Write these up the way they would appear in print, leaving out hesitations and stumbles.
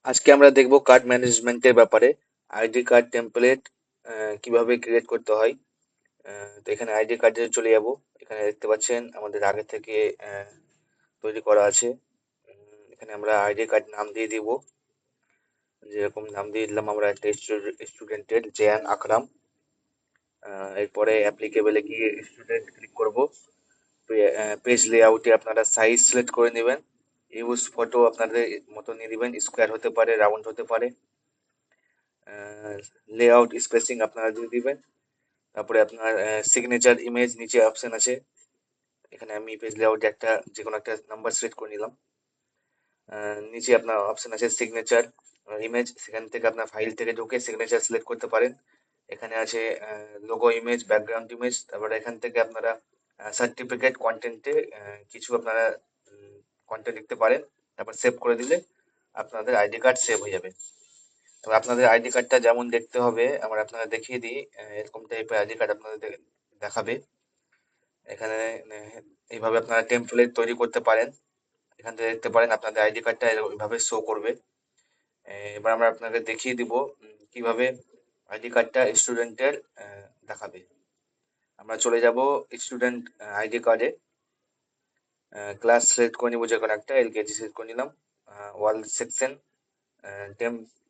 আজকে আমরা দেখব কার্ড ম্যানেজমেন্টের ব্যাপারে। আইডি কার্ড টেমপ্লেট কিভাবে ক্রিয়েট করতে হয়। তো এখানে আইডি কার্ডে চলে যাব। এখানে দেখতে পাচ্ছেন আমাদের আগে থেকে তৈরি করা আছে। এখানে আমরা আইডি কার্ড নাম দিয়ে দিব। যেরকম নাম দিয়ে দিলাম আমরা একটা স্টুডেন্টের জেয়ান আকরাম। এরপরে অ্যাপ্লিকেবলে গিয়ে স্টুডেন্ট ক্লিক করব। পেজ লেআউটে আপনারা সাইজ সিলেক্ট করে নেবেন। ইউজ ফটো আপনাদের মতো নিয়ে নেবেন, স্কোয়ার হতে পারে, রাউন্ড হতে পারে। লেআউট স্পেসিং আপনারা দিয়ে দিবেন। তারপরে আপনার সিগনেচার ইমেজ নিচে অপশন আছে। এখানে আমি পেজ লেআউটে একটা যে কোনো একটা নাম্বার সিলেক্ট করে নিলাম। নিচে আপনার অপশন আছে সিগনেচার ইমেজ, সেখান থেকে আপনার ফাইল থেকে ঢুকে সিগনেচার সিলেক্ট করতে পারেন। এখানে আছে লোগো ইমেজ, ব্যাকগ্রাউন্ড ইমেজ। তারপরে এখান থেকে আপনারা সার্টিফিকেট কন্টেন্টে কিছু আপনারা কন্টেন্ট লিখতে পারেন। তারপর সেভ করে দিলে আপনাদের আইডি কার্ড সেভ হয়ে যাবে। তবে আপনাদের আইডি কার্ডটা যেমন দেখতে হবে আমরা আপনাদের দেখিয়ে দিই। এরকম টাইপের আইডি কার্ড আপনাদের দেখাবে। এখানে এইভাবে আপনারা টেমপ্লেট তৈরি করতে পারেন। এখান থেকে দেখতে পারেন আপনাদের আইডি কার্ডটা এইভাবে শো করবে। এবার আমরা আপনাকে দেখিয়ে দিব কিভাবে আইডি কার্ডটা স্টুডেন্টের দেখাবে। আমরা চলে যাব স্টুডেন্ট আইডি কার্ডে। ক্লাস সিলেক্ট করে নিব, যে কোনো একটা এলকেজি সিলেক্ট করে নিলাম। ওয়াল সেকশন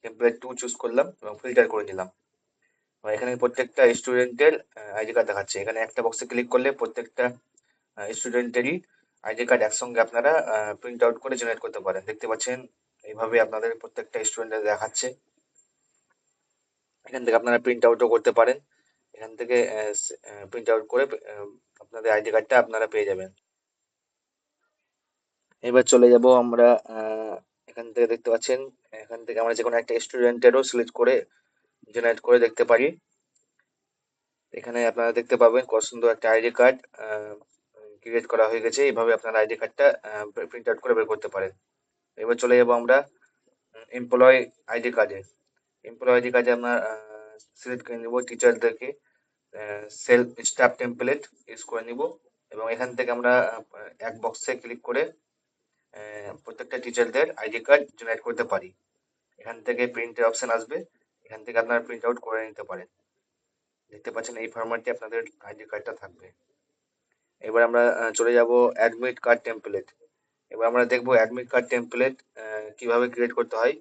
টেমপ্লেট 2 চুজ করলাম এবং ফিল্টার করে নিলাম। এখানে প্রত্যেকটা স্টুডেন্টের আইডি কার্ড দেখাচ্ছে। এখানে একটা বক্সে ক্লিক করলে প্রত্যেকটা স্টুডেন্টেরই আইডি কার্ড একসঙ্গে আপনারা প্রিন্ট আউট করে জেনারেট করতে পারেন। দেখতে পাচ্ছেন এইভাবে আপনাদের প্রত্যেকটা স্টুডেন্টের দেখাচ্ছে। এখান থেকে আপনারা প্রিন্ট আউটও করতে পারেন। এখান থেকে প্রিন্ট আউট করে আপনাদের আইডি কার্ডটা আপনারা পেয়ে যাবেন। এবার চলে যাব আমরা এখান থেকে দেখতে পাচ্ছেন, এখান থেকে আমরা যে কোনো একটা স্টুডেন্টেরও সিলেক্ট করে জেনারেট করে দেখতে পারি। এখানে আপনারা দেখতে পাবেন কত সুন্দর একটা আইডি কার্ড ক্রিয়েট করা হয়ে গেছে। এইভাবে আপনারা আইডি কার্ডটা প্রিন্ট আউট করে বের করতে পারেন। এবার চলে যাব আমরা এমপ্লয় আইডি কার্ডে। এমপ্লয় আইডি কার্ডে আমরা সিলেক্ট করে নিব টিচারদেরকে সেলফ স্টাফ টেমপ্লেট ইউজ করে নিব এবং এখান থেকে আমরা এক বক্সে ক্লিক করে প্রত্যেকটা টিচারদের আইডি কার্ড জেনারেট করতে পারি। এখান থেকে প্রিন্টের অপশন আসবে, এখান থেকে আপনারা প্রিন্ট আউট করে নিতে পারেন। দেখতে পাচ্ছেন এই ফরম্যাটে আপনাদের আইডি কার্ডটা থাকবে। এবার আমরা চলে যাব অ্যাডমিট কার্ড টেমপ্লেট। এবার আমরা দেখব অ্যাডমিট কার্ড টেমপ্লেট কিভাবে ক্রিয়েট করতে হয়।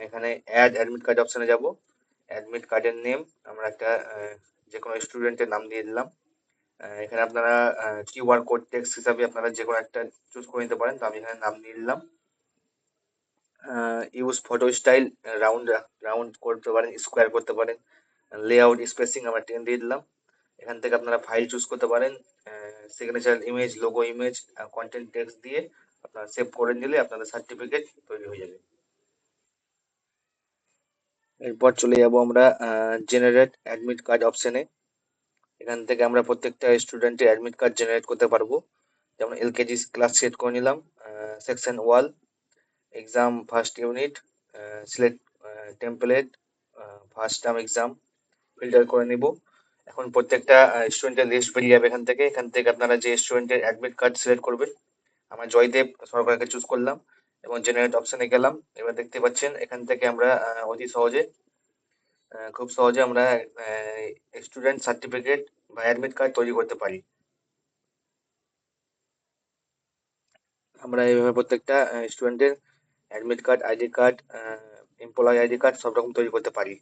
এখানে অ্যাড অ্যাডমিট কার্ড অপশনে যাব। অ্যাডমিট কার্ডের নেম আমরা একটা যে কোনো স্টুডেন্টের নাম দিয়ে দিলাম। এখানে আপনারা কিউআর কোড টেক্সট হিসাবে আপনারা যে কোনো একটা চুজ করে নিতে পারেন। তো আমি এখানে নাম দিয়ে দিলাম। Use photo style round round করতে পারেন, স্কোয়ার করতে পারেন। লেআউট স্পেসিং আমরা 10 দিয়ে দিলাম। এখান থেকে আপনারা ফাইল চুজ করতে পারেন। Signature image, logo image, content text দিয়ে আপনারা সেভ করে নিলে আপনাদের সার্টিফিকেট তৈরি হয়ে যাবে। এরপর চলে যাব আমরা জেনারেট অ্যাডমিট কার্ড অপশনে। এখান থেকে আমরা প্রত্যেকটা স্টুডেন্টের অ্যাডমিট কার্ড জেনারেট করতে পারবো। যেমন এলকেজি ক্লাস সেট করে নিলাম। Section wall, exam first unit, select template, first term exam, filter করে নিব। এখন প্রত্যেকটা স্টুডেন্টের লিস্ট বেরিয়ে যাবে এখান থেকে। এখান থেকে আপনারা যে স্টুডেন্টের অ্যাডমিট কার্ড সিলেক্ট করবেন। আমরা জয়দেব সরকারকে চুজ করলাম এবং জেনারেট অপশনে গেলাম। এবার দেখতে পাচ্ছেন এখান থেকে আমরা অতি সহজে খুব সহজে আমরা স্টুডেন্ট সার্টিফিকেট বা অ্যাডমিট কার্ড তৈরি করতে পারি। আমরা এইভাবে প্রত্যেকটা স্টুডেন্টের admit card, ID card, employee ID card সব রকম তৈরি করতে পারি।